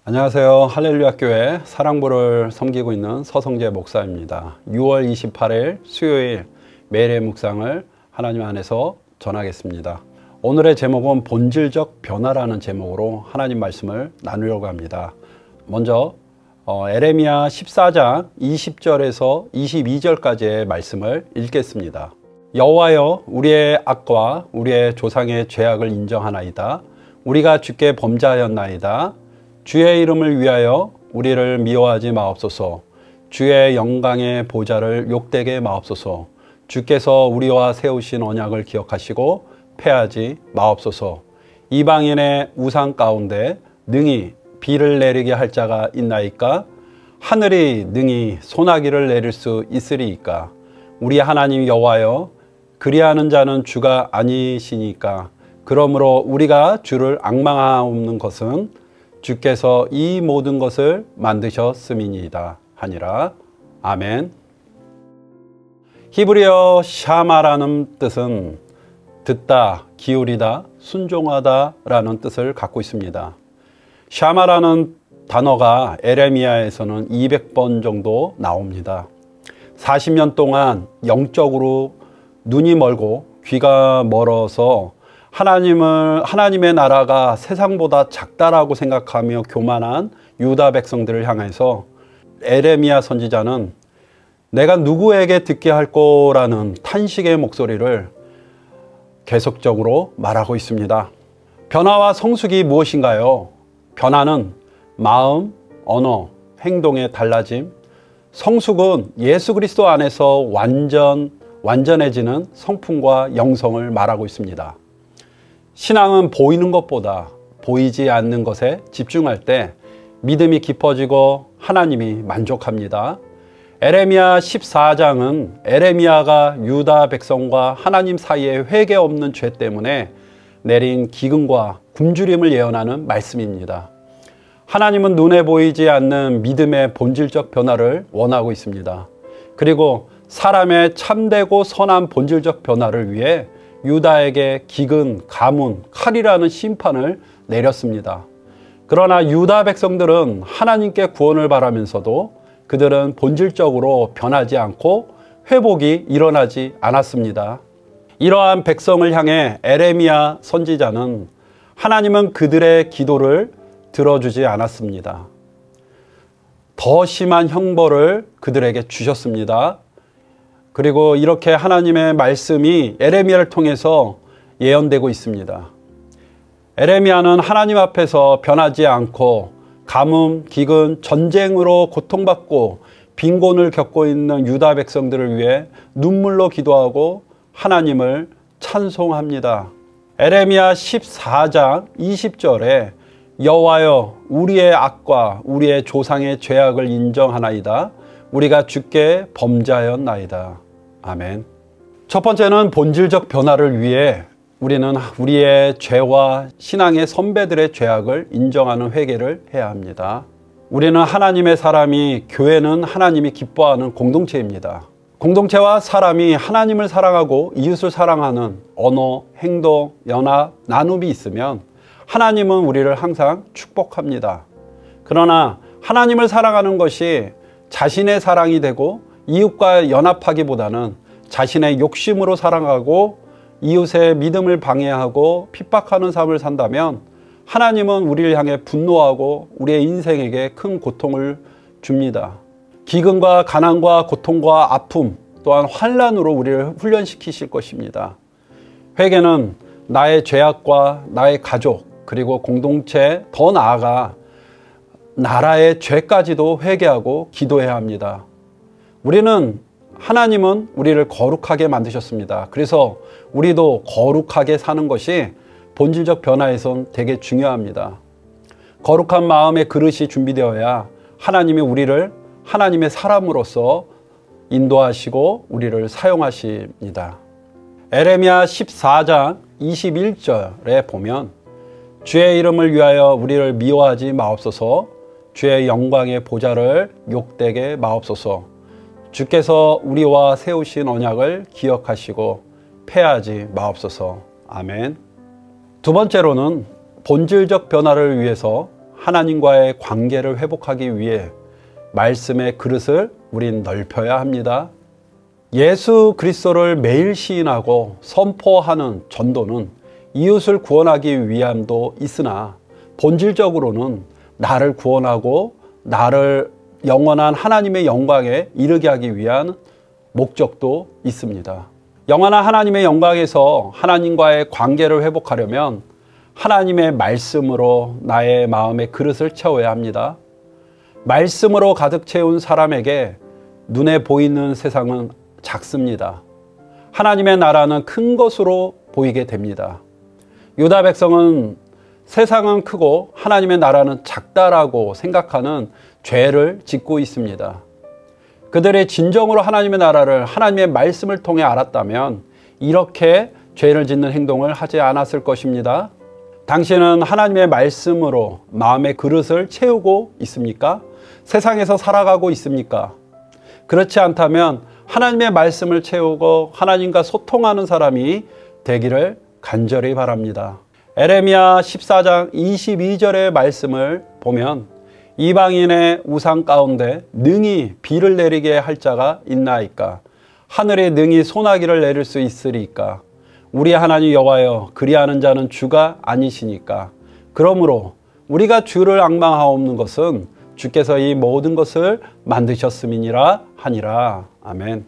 안녕하세요. 할렐루야 교회 사랑부를 섬기고 있는 서성재 목사입니다. 6월 28일 수요일 매일의 묵상을 하나님 안에서 전하겠습니다. 오늘의 제목은 본질적 변화라는 제목으로 하나님 말씀을 나누려고 합니다. 먼저 에레미야 14장 20절에서 22절까지의 말씀을 읽겠습니다. 여호와여, 우리의 악과 우리의 조상의 죄악을 인정하나이다. 우리가 주께 범죄하였나이다. 주의 이름을 위하여 우리를 미워하지 마옵소서. 주의 영광의 보좌를 욕되게 마옵소서. 주께서 우리와 세우신 언약을 기억하시고 패하지 마옵소서. 이방인의 우상 가운데 능히 비를 내리게 할 자가 있나이까? 하늘이 능히 소나기를 내릴 수 있으리이까? 우리 하나님 여호와여, 그리하는 자는 주가 아니시니까. 그러므로 우리가 주를 앙망하옵는 것은 주께서 이 모든 것을 만드셨음이니이다 하니라. 아멘. 히브리어 샤마라는 뜻은 듣다, 기울이다, 순종하다 라는 뜻을 갖고 있습니다. 샤마라는 단어가 에레미야에서는 200번 정도 나옵니다. 40년 동안 영적으로 눈이 멀고 귀가 멀어서 하나님의 나라가 세상보다 작다라고 생각하며 교만한 유다 백성들을 향해서 에레미야 선지자는 내가 누구에게 듣게 할 거라는 탄식의 목소리를 계속적으로 말하고 있습니다. 변화와 성숙이 무엇인가요? 변화는 마음, 언어, 행동의 달라짐. 성숙은 예수 그리스도 안에서 완전해지는 성품과 영성을 말하고 있습니다. 신앙은 보이는 것보다 보이지 않는 것에 집중할 때 믿음이 깊어지고 하나님이 만족합니다. 에레미야 14장은 에레미야가 유다 백성과 하나님 사이에 회개 없는 죄 때문에 내린 기근과 굶주림을 예언하는 말씀입니다. 하나님은 눈에 보이지 않는 믿음의 본질적 변화를 원하고 있습니다. 그리고 사람의 참되고 선한 본질적 변화를 위해 유다에게 기근, 가문, 칼이라는 심판을 내렸습니다. 그러나 유다 백성들은 하나님께 구원을 바라면서도 그들은 본질적으로 변하지 않고 회복이 일어나지 않았습니다. 이러한 백성을 향해 에레미야 선지자는 하나님은 그들의 기도를 들어주지 않았습니다. 더 심한 형벌을 그들에게 주셨습니다. 그리고 이렇게 하나님의 말씀이 에레미야를 통해서 예언되고 있습니다. 에레미야는 하나님 앞에서 변하지 않고 가뭄, 기근, 전쟁으로 고통받고 빈곤을 겪고 있는 유다 백성들을 위해 눈물로 기도하고 하나님을 찬송합니다. 에레미야 14장 20절에 여호와여, 우리의 악과 우리의 조상의 죄악을 인정하나이다. 우리가 주께 범죄하였나이다. 아멘. 첫 번째는 본질적 변화를 위해 우리는 우리의 죄와 신앙의 선배들의 죄악을 인정하는 회개를 해야 합니다. 우리는 하나님의 사람이, 교회는 하나님이 기뻐하는 공동체입니다. 공동체와 사람이 하나님을 사랑하고 이웃을 사랑하는 언어, 행동, 연합, 나눔이 있으면 하나님은 우리를 항상 축복합니다. 그러나 하나님을 사랑하는 것이 자신의 사랑이 되고 이웃과 연합하기보다는 자신의 욕심으로 사랑하고 이웃의 믿음을 방해하고 핍박하는 삶을 산다면 하나님은 우리를 향해 분노하고 우리의 인생에게 큰 고통을 줍니다. 기근과 가난과 고통과 아픔 또한 환난으로 우리를 훈련시키실 것입니다. 회개는 나의 죄악과 나의 가족 그리고 공동체, 더 나아가 나라의 죄까지도 회개하고 기도해야 합니다. 하나님은 우리를 거룩하게 만드셨습니다. 그래서 우리도 거룩하게 사는 것이 본질적 변화에선 되게 중요합니다. 거룩한 마음의 그릇이 준비되어야 하나님이 우리를 하나님의 사람으로서 인도하시고 우리를 사용하십니다. 에레미야 14장 21절에 보면 주의 이름을 위하여 우리를 미워하지 마옵소서. 주의 영광의 보좌를 욕되게 마옵소서. 주께서 우리와 세우신 언약을 기억하시고 패하지 마옵소서. 아멘. 두 번째로는 본질적 변화를 위해서 하나님과의 관계를 회복하기 위해 말씀의 그릇을 우린 넓혀야 합니다. 예수 그리스도를 매일 시인하고 선포하는 전도는 이웃을 구원하기 위함도 있으나 본질적으로는 나를 구원하고 나를 영원한 하나님의 영광에 이르게 하기 위한 목적도 있습니다. 영원한 하나님의 영광에서 하나님과의 관계를 회복하려면 하나님의 말씀으로 나의 마음의 그릇을 채워야 합니다. 말씀으로 가득 채운 사람에게 눈에 보이는 세상은 작습니다. 하나님의 나라는 큰 것으로 보이게 됩니다. 유다 백성은 세상은 크고 하나님의 나라는 작다라고 생각하는 죄를 짓고 있습니다. 그들이 진정으로 하나님의 나라를 하나님의 말씀을 통해 알았다면 이렇게 죄를 짓는 행동을 하지 않았을 것입니다. 당신은 하나님의 말씀으로 마음의 그릇을 채우고 있습니까? 세상에서 살아가고 있습니까? 그렇지 않다면 하나님의 말씀을 채우고 하나님과 소통하는 사람이 되기를 간절히 바랍니다. 에레미야 14장 22절의 말씀을 보면 이방인의 우상 가운데 능히 비를 내리게 할 자가 있나이까? 하늘에 능히 소나기를 내릴 수 있으리까? 우리 하나님 여호와여, 그리하는 자는 주가 아니시니까. 그러므로 우리가 주를 앙망하옵는 것은 주께서 이 모든 것을 만드셨음이니라 하니라. 아멘.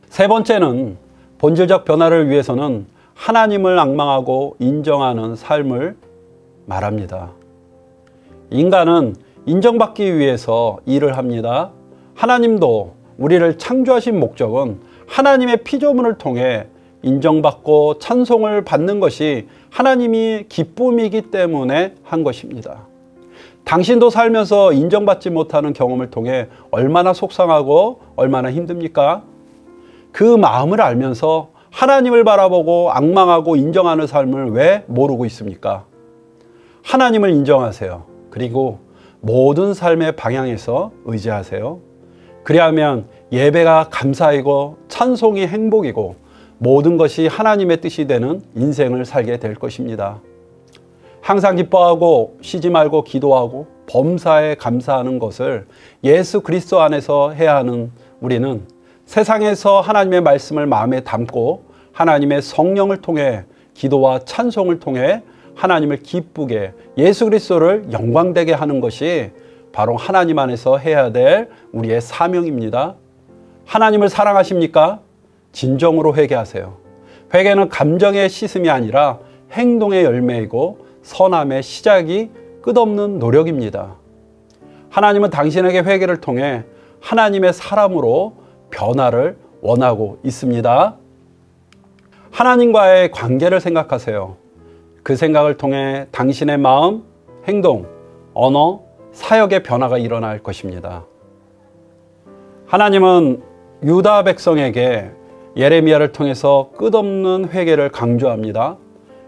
세 번째는 본질적 변화를 위해서는 하나님을 앙망하고 인정하는 삶을 말합니다. 인간은 인정받기 위해서 일을 합니다. 하나님도 우리를 창조하신 목적은 하나님의 피조물을 통해 인정받고 찬송을 받는 것이 하나님이 기쁨이기 때문에 한 것입니다. 당신도 살면서 인정받지 못하는 경험을 통해 얼마나 속상하고 얼마나 힘듭니까? 그 마음을 알면서 하나님을 바라보고 앙망하고 인정하는 삶을 왜 모르고 있습니까? 하나님을 인정하세요. 그리고 모든 삶의 방향에서 의지하세요. 그리하면 예배가 감사이고 찬송이 행복이고 모든 것이 하나님의 뜻이 되는 인생을 살게 될 것입니다. 항상 기뻐하고 쉬지 말고 기도하고 범사에 감사하는 것을 예수 그리스도 안에서 해야 하는 우리는 세상에서 하나님의 말씀을 마음에 담고 하나님의 성령을 통해 기도와 찬송을 통해 하나님을 기쁘게 예수 그리스도를 영광되게 하는 것이 바로 하나님 안에서 해야 될 우리의 사명입니다. 하나님을 사랑하십니까? 진정으로 회개하세요. 회개는 감정의 씻음이 아니라 행동의 열매이고 선함의 시작이 끝없는 노력입니다. 하나님은 당신에게 회개를 통해 하나님의 사람으로 변화를 원하고 있습니다. 하나님과의 관계를 생각하세요. 그 생각을 통해 당신의 마음, 행동, 언어, 사역의 변화가 일어날 것입니다. 하나님은 유다 백성에게 예레미야를 통해서 끝없는 회개를 강조합니다.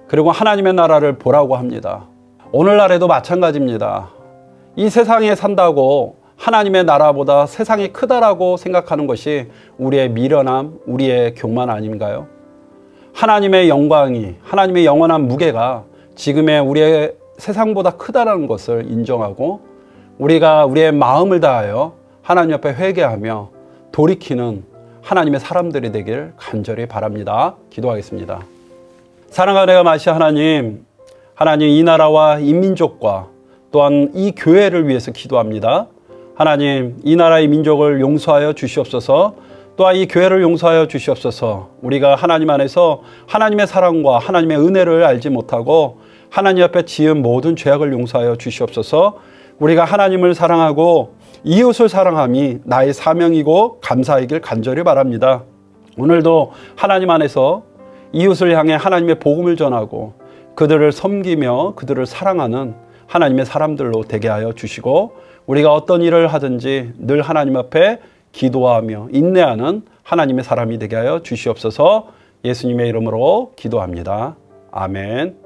그리고 하나님의 나라를 보라고 합니다. 오늘날에도 마찬가지입니다. 이 세상에 산다고 하나님의 나라보다 세상이 크다라고 생각하는 것이 우리의 미련함, 우리의 교만 아닌가요? 하나님의 영광이, 하나님의 영원한 무게가 지금의 우리의 세상보다 크다라는 것을 인정하고 우리가 우리의 마음을 다하여 하나님 앞에 회개하며 돌이키는 하나님의 사람들이 되길 간절히 바랍니다. 기도하겠습니다. 사랑하는 마시아 하나님, 하나님 이 나라와 이 민족과 또한 이 교회를 위해서 기도합니다. 하나님 이 나라의 민족을 용서하여 주시옵소서. 또한 이 교회를 용서하여 주시옵소서. 우리가 하나님 안에서 하나님의 사랑과 하나님의 은혜를 알지 못하고 하나님 앞에 지은 모든 죄악을 용서하여 주시옵소서. 우리가 하나님을 사랑하고 이웃을 사랑함이 나의 사명이고 감사이길 간절히 바랍니다. 오늘도 하나님 안에서 이웃을 향해 하나님의 복음을 전하고 그들을 섬기며 그들을 사랑하는 하나님의 사람들로 되게 하여 주시고 우리가 어떤 일을 하든지 늘 하나님 앞에 기도하며 인내하는 하나님의 사람이 되게 하여 주시옵소서. 예수님의 이름으로 기도합니다. 아멘.